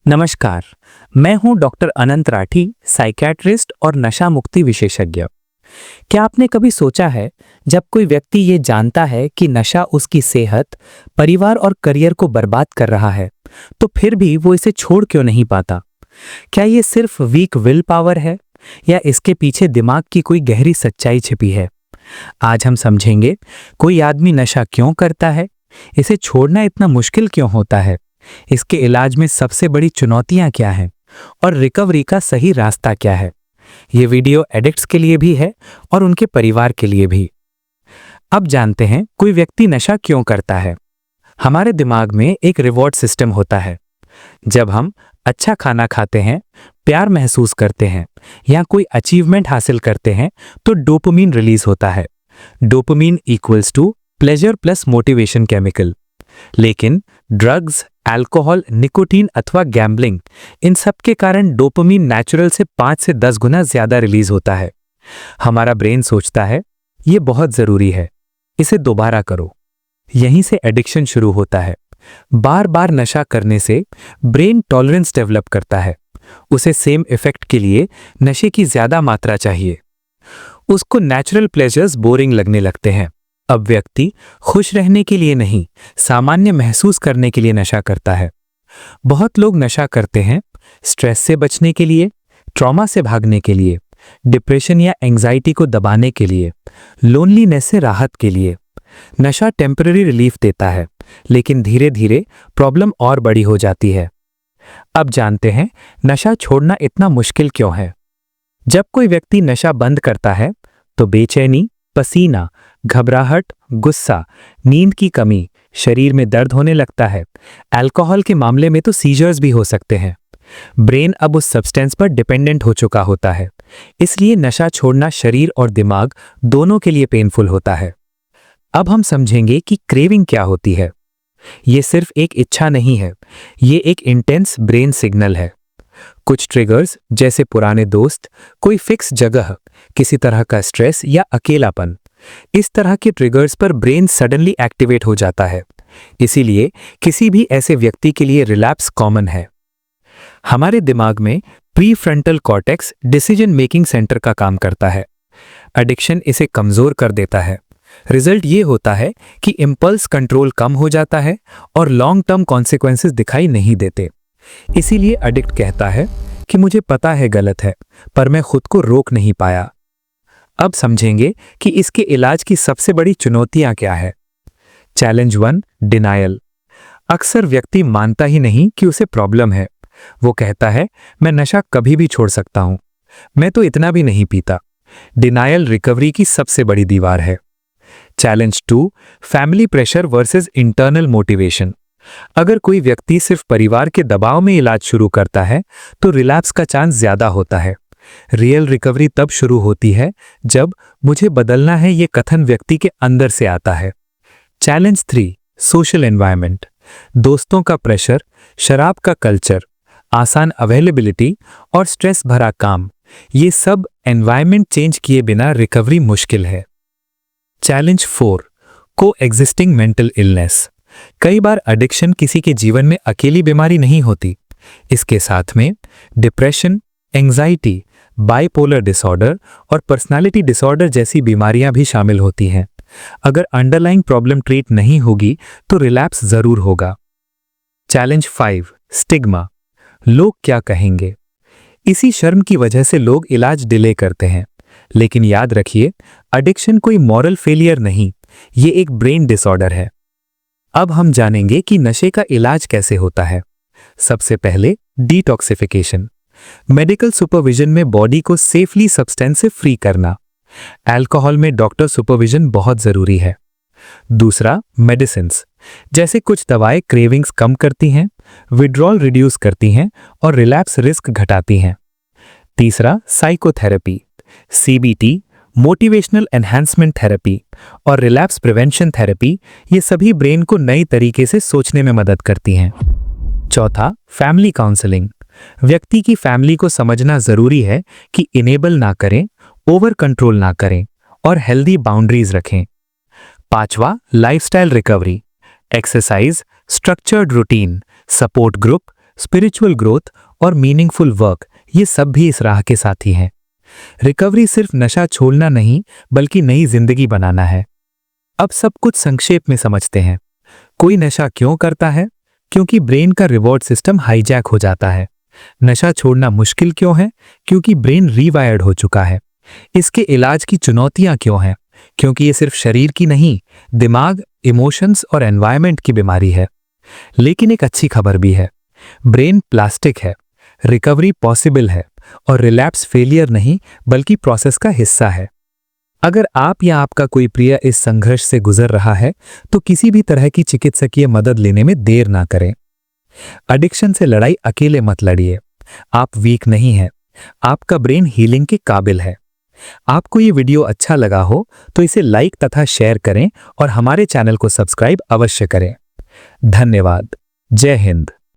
नमस्कार। मैं हूं डॉक्टर अनंत राठी, साइकियाट्रिस्ट और नशा मुक्ति विशेषज्ञ। क्या आपने कभी सोचा है, जब कोई व्यक्ति ये जानता है कि नशा उसकी सेहत, परिवार और करियर को बर्बाद कर रहा है, तो फिर भी वो इसे छोड़ क्यों नहीं पाता? क्या ये सिर्फ वीक विल पावर है, या इसके पीछे दिमाग की कोई गहरी सच्चाई छिपी है? आज हम समझेंगे, कोई आदमी नशा क्यों करता है, इसे छोड़ना इतना मुश्किल क्यों होता है, इसके इलाज में सबसे बड़ी चुनौतियां क्या हैं, और रिकवरी का सही रास्ता क्या है। ये वीडियो एडिक्ट्स के लिए भी है और उनके परिवार के लिए भी। अब जानते हैं, कोई व्यक्ति नशा क्यों करता है। हमारे दिमाग में एक रिवॉर्ड सिस्टम होता है। जब हम अच्छा खाना खाते हैं, प्यार महसूस करते हैं या कोई अचीवमेंट हासिल करते हैं, तो डोपामिन रिलीज होता है। Dopamine equals to pleasure plus motivation chemical. लेकिन ड्रग्स, अल्कोहल, निकोटीन अथवा गैम्बलिंग, इन सब के कारण डोपामिन नेचुरल से 5 से 10 गुना ज्यादा रिलीज होता है। हमारा ब्रेन सोचता है, ये बहुत जरूरी है, इसे दोबारा करो। यहीं से एडिक्शन शुरू होता है। बार बार नशा करने से ब्रेन टॉलरेंस डेवलप करता है। उसे सेम इफेक्ट के लिए नशे की ज्यादा मात्रा चाहिए। उसको नेचुरल प्लेजर्स बोरिंग लगने लगते हैं। अब व्यक्ति खुश रहने के लिए नहीं, सामान्य महसूस करने के लिए नशा करता है। बहुत लोग नशा करते हैं स्ट्रेस से बचने के लिए, ट्रॉमा से भागने के लिए, डिप्रेशन या एंजाइटी को दबाने के लिए, लोनलीनेस से राहत के लिए। नशा टेम्पररी रिलीफ देता है, लेकिन धीरे धीरे प्रॉब्लम और बड़ी हो जाती है। अब जानते हैं, नशा छोड़ना इतना मुश्किल क्यों है। जब कोई व्यक्ति नशा बंद करता है, तो बेचैनी, पसीना, घबराहट, गुस्सा, नींद की कमी, शरीर में दर्द होने लगता है। अल्कोहल के मामले में तो सीजर्स भी हो सकते हैं। ब्रेन अब उस सब्सटेंस पर डिपेंडेंट हो चुका होता है, इसलिए नशा छोड़ना शरीर और दिमाग दोनों के लिए पेनफुल होता है। अब हम समझेंगे कि क्रेविंग क्या होती है। ये सिर्फ एक इच्छा नहीं है, ये एक इंटेंस ब्रेन सिग्नल है। कुछ ट्रिगर्स, जैसे पुराने दोस्त, कोई फिक्स जगह, किसी तरह का स्ट्रेस या अकेलापन, इस तरह के ट्रिगर्स पर ब्रेन सडनली एक्टिवेट हो जाता है। इसीलिए किसी भी ऐसे व्यक्ति के लिए रिलैप्स कॉमन है। हमारे दिमाग में prefrontal cortex decision making centre का काम करता है। एडिक्शन इसे कमजोर कर देता है। रिजल्ट ये होता है कि इंपल्स कंट्रोल कम हो जाता है और लॉन्ग टर्म कॉन्सिक्वेंसेस दिखाई नहीं देते। इसीलिए एडिक्ट कहता है कि मुझे पता है गलत है, पर मैं खुद को रोक नहीं पाया। अब समझेंगे कि इसके इलाज की सबसे बड़ी चुनौतियां क्या है। Challenge 1, denial. अक्सर व्यक्ति मानता ही नहीं कि उसे प्रॉब्लम है। वो कहता है, मैं नशा कभी भी छोड़ सकता हूं, मैं तो इतना भी नहीं पीता। डिनायल रिकवरी की सबसे बड़ी दीवार है। Challenge 2, family pressure versus internal motivation. अगर कोई व्यक्ति सिर्फ परिवार के दबाव में इलाज शुरू करता है, तो रिलैप्स का चांस ज्यादा होता है। रियल रिकवरी तब शुरू होती है जब मुझे बदलना है ये कथन व्यक्ति के अंदर से आता है। Challenge 3, social environment. दोस्तों का प्रेशर, शराब का कल्चर, आसान अवेलेबिलिटी और स्ट्रेस भरा काम, ये सब एनवायरनमेंट चेंज किए बिना रिकवरी मुश्किल है। चैलेंज 4, को एग्जिस्टिंग मेंटल इलनेस। कई बार एडिक्शन किसी के जीवन में अकेली बीमारी नहीं होती। इसके साथ में डिप्रेशन, एंजाइटी, बाइपोलर डिसऑर्डर और पर्सनालिटी डिसऑर्डर जैसी बीमारियां भी शामिल होती हैं। अगर अंडरलाइंग प्रॉब्लम ट्रीट नहीं होगी, तो रिलैप्स जरूर होगा। Challenge 5, stigma. लोग क्या कहेंगे। इसी शर्म की वजह से लोग इलाज डिले करते हैं। लेकिन याद रखिए, एडिक्शन कोई मॉरल फेलियर नहीं, ये एक ब्रेन डिसऑर्डर है। अब हम जानेंगे कि नशे का इलाज कैसे होता है। सबसे पहले डिटॉक्सिफिकेशन। मेडिकल सुपरविजन में बॉडी को सेफली सब्सटेंस से फ्री करना। अल्कोहल में डॉक्टर सुपरविजन बहुत जरूरी है। दूसरा, मेडिसिन्स। जैसे कुछ दवाएं क्रेविंग्स कम करती हैं, विड्रॉल रिड्यूस करती हैं और रिलैप्स रिस्क घटाती हैं। तीसरा, psychotherapy. CBT, motivational enhancement therapy और रिलैप्स प्रिवेंशन थेरेपी, ये सभी ब्रेन को नई तरीके से सोचने में मदद करती हैं। चौथा, फैमिली काउंसलिंग। व्यक्ति की फैमिली को समझना जरूरी है कि इनेबल ना करें, ओवर कंट्रोल ना करें और हेल्दी बाउंड्रीज रखें। पांचवा, lifestyle recovery. Exercise, structured routine, support group, spiritual growth और मीनिंगफुल वर्क, ये सब भी इस राह के साथी हैं। रिकवरी सिर्फ नशा छोड़ना नहीं, बल्कि नई जिंदगी बनाना है। अब सब कुछ संक्षेप में समझते हैं। कोई नशा क्यों करता है? क्योंकि ब्रेन का रिवॉर्ड सिस्टम हाईजैक हो जाता है। नशा छोड़ना मुश्किल क्यों है? क्योंकि ब्रेन रीवायर्ड हो चुका है। इसके इलाज की चुनौतियां क्यों हैं? क्योंकि ये सिर्फ शरीर की नहीं, दिमाग, इमोशंस और एनवायरनमेंट की बीमारी है। लेकिन एक अच्छी खबर भी है, ब्रेन प्लास्टिक है, रिकवरी पॉसिबल है और रिलैप्स फेलियर नहीं, बल्कि प्रोसेस का हिस्सा है। अगर आप या आपका कोई प्रिय इस संघर्ष से गुजर रहा है, तो किसी भी तरह की चिकित्सकीय मदद लेने में देर ना करें। एडिक्शन से लड़ाई अकेले मत लड़िए। आप वीक नहीं हैं, आपका ब्रेन हीलिंग के काबिल है। आपको ये वीडियो अच्छा लगा हो तो इसे लाइक तथा शेयर करें और हमारे चैनल को सब्सक्राइब अवश्य करें। धन्यवाद। जय हिंद।